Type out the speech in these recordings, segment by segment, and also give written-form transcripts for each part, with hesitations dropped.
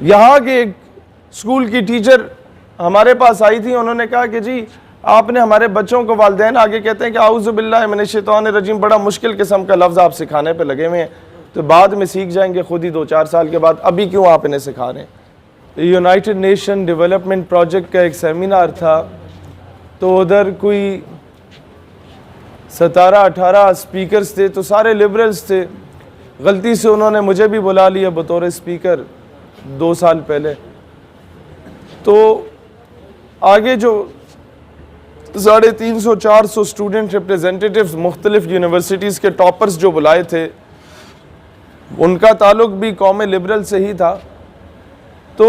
یہاں کے ایک اسکول کی ٹیچر ہمارے پاس آئی تھی, انہوں نے کہا کہ جی آپ نے ہمارے بچوں کو, والدین آگے کہتے ہیں کہ اعوذ باللہ من الشیطان الرجیم, بڑا مشکل قسم کا لفظ آپ سکھانے پہ لگے ہوئے ہیں, تو بعد میں سیکھ جائیں گے خود ہی 2-4 سال کے بعد, ابھی کیوں آپ انہیں سکھا رہے ہیں. یونائٹڈ نیشن ڈیولپمنٹ پروجیکٹ کا ایک سیمینار تھا, تو ادھر کوئی 17-18 اسپیکرز تھے, تو سارے لبرلز تھے. غلطی سے انہوں نے مجھے بھی بلا لیا بطور اسپیکر 2 سال پہلے. تو آگے جو 350-400 اسٹوڈنٹ ریپریزنٹیٹیوز مختلف یونیورسٹیز کے ٹاپرز جو بلائے تھے, ان کا تعلق بھی قوم لبرل سے ہی تھا. تو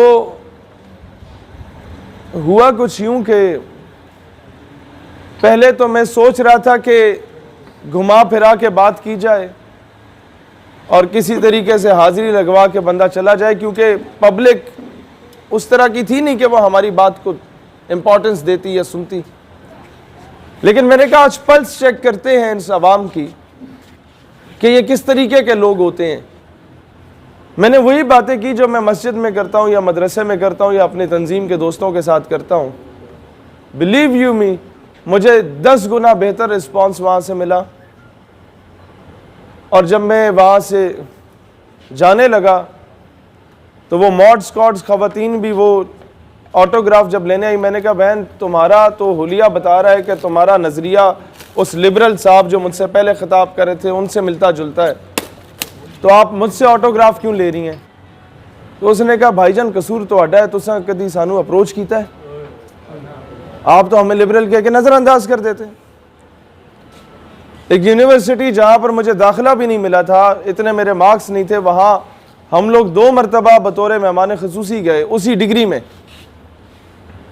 ہوا کچھ یوں کہ پہلے تو میں سوچ رہا تھا کہ گھما پھرا کے بات کی جائے اور کسی طریقے سے حاضری لگوا کے بندہ چلا جائے, کیونکہ پبلک اس طرح کی تھی نہیں کہ وہ ہماری بات کو امپورٹنس دیتی یا سنتی. لیکن میں نے کہا آج پلس چیک کرتے ہیں اس عوام کی کہ یہ کس طریقے کے لوگ ہوتے ہیں. میں نے وہی باتیں کی جو میں مسجد میں کرتا ہوں یا مدرسے میں کرتا ہوں یا اپنی تنظیم کے دوستوں کے ساتھ کرتا ہوں. بلیو یو می, مجھے 10 گنا بہتر رسپانس وہاں سے ملا. اور جب میں وہاں سے جانے لگا تو وہ موڈ سکواڈز خواتین بھی وہ آٹوگراف جب لینے آئی, میں نے کہا بہن تمہارا تو حلیہ بتا رہا ہے کہ تمہارا نظریہ اس لبرل صاحب جو مجھ سے پہلے خطاب کر رہے تھے ان سے ملتا جلتا ہے, تو آپ مجھ سے آٹوگراف کیوں لے رہی ہیں؟ تو اس نے کہا بھائی جان قصور تو اڈا ہے, تساں کدی سانو اپروچ کیتا ہے؟ آپ تو ہمیں لبرل کہہ کے نظر انداز کر دیتے ہیں. ایک یونیورسٹی جہاں پر مجھے داخلہ بھی نہیں ملا تھا, اتنے میرے مارکس نہیں تھے, وہاں ہم لوگ 2 مرتبہ بطور مہمان خصوصی گئے اسی ڈگری میں.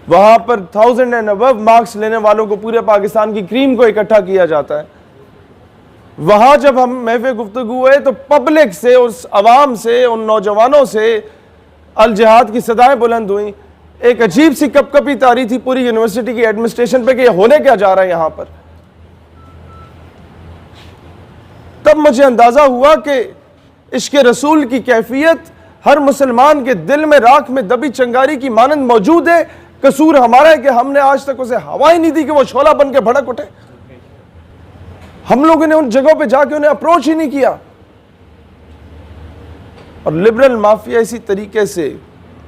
وہاں پر 1000 اینڈ ابو مارکس لینے والوں کو پورے پاکستان کی کریم کو اکٹھا کیا جاتا ہے. وہاں جب ہم محفل گفتگو ہوئے تو پبلک سے, اس عوام سے, ان نوجوانوں سے الجہاد کی صدائیں بلند ہوئیں. ایک عجیب سی کپ کپی تاری تھی پوری یونیورسٹی کی ایڈمنسٹریشن پہ کہ یہ ہونے کیا جا رہا ہے یہاں پر. تب مجھے اندازہ ہوا کہ عشق رسول کی کیفیت ہر مسلمان کے دل میں راکھ میں دبی چنگاری کی مانند موجود ہے. قصور ہمارا ہے کہ ہم نے آج تک اسے ہوا ہی نہیں دی کہ وہ شعلہ بن کے بھڑک اٹھے. ہم لوگوں نے ان جگہوں پہ جا کے انہیں اپروچ ہی نہیں کیا. اور لبرل مافیا اسی طریقے سے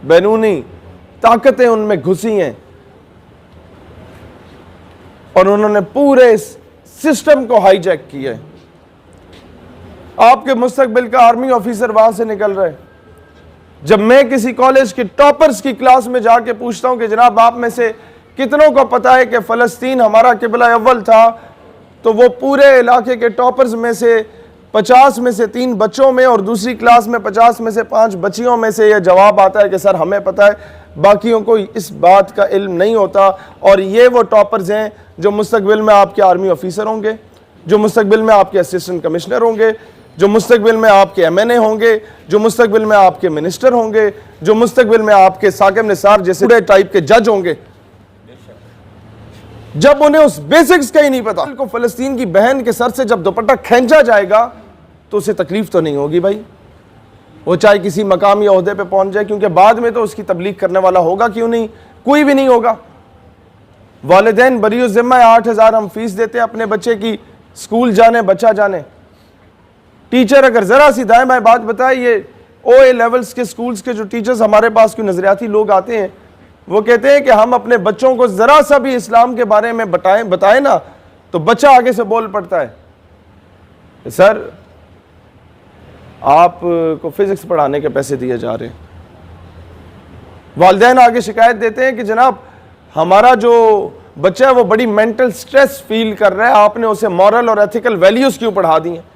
بیرونی طاقتیں ان میں گھسی ہیں اور انہوں نے پورے سسٹم کو ہائی جیک کیا ہے. آپ کے مستقبل کا آرمی آفیسر وہاں سے نکل رہے. جب میں کسی کالج کے ٹاپرز کی کلاس میں جا کے پوچھتا ہوں کہ جناب آپ میں سے کتنوں کو پتا ہے کہ فلسطین ہمارا قبلہ اول تھا, تو وہ پورے علاقے کے ٹاپرز میں سے 50 میں سے 3 بچوں میں اور دوسری کلاس میں 50 میں سے 5 بچیوں میں سے یہ جواب آتا ہے کہ سر ہمیں پتا ہے, باقیوں کو اس بات کا علم نہیں ہوتا. اور یہ وہ ٹاپرز ہیں جو مستقبل میں آپ کے آرمی آفیسر ہوں گے, جو مستقبل میں آپ کے اسسٹنٹ کمشنر ہوں گے, جو مستقبل میں آپ کے ایم این اے ہوں گے, جو مستقبل میں آپ کے منسٹر ہوں گے, جو مستقبل میں آپ کے ثاقب نثار جیسے بڑے ٹائپ کے جج ہوں گے. جب انہیں اس بیسکس کا ہی نہیں پتا, کو فلسطین کی بہن کے سر سے جب دوپٹہ کھینچا جائے گا تو اسے تکلیف تو نہیں ہوگی بھائی, وہ چاہے کسی مقام یا عہدے پہ پہنچ جائے, کیونکہ بعد میں تو اس کی تبلیغ کرنے والا ہوگا کیوں نہیں, کوئی بھی نہیں ہوگا. والدین بری الذمہ 8000 ہم فیس دیتے ہیں اپنے بچے کی, اسکول جانے بچہ جانے. ٹیچر اگر ذرا سی دائیں بائیں بات بتائے, یہ او اے لیولز کے سکولز کے جو ٹیچرز ہمارے پاس کوئی نظریاتی لوگ آتے ہیں, وہ کہتے ہیں کہ ہم اپنے بچوں کو ذرا سا بھی اسلام کے بارے میں بتائیں نا تو بچہ آگے سے بول پڑتا ہے سر آپ کو فزکس پڑھانے کے پیسے دیے جا رہے ہیں. والدین آگے شکایت دیتے ہیں کہ جناب ہمارا جو بچہ ہے وہ بڑی مینٹل سٹریس فیل کر رہا ہے, آپ نے اسے مورل اور ایتھیکل ویلیوز کیوں پڑھا دی ہیں.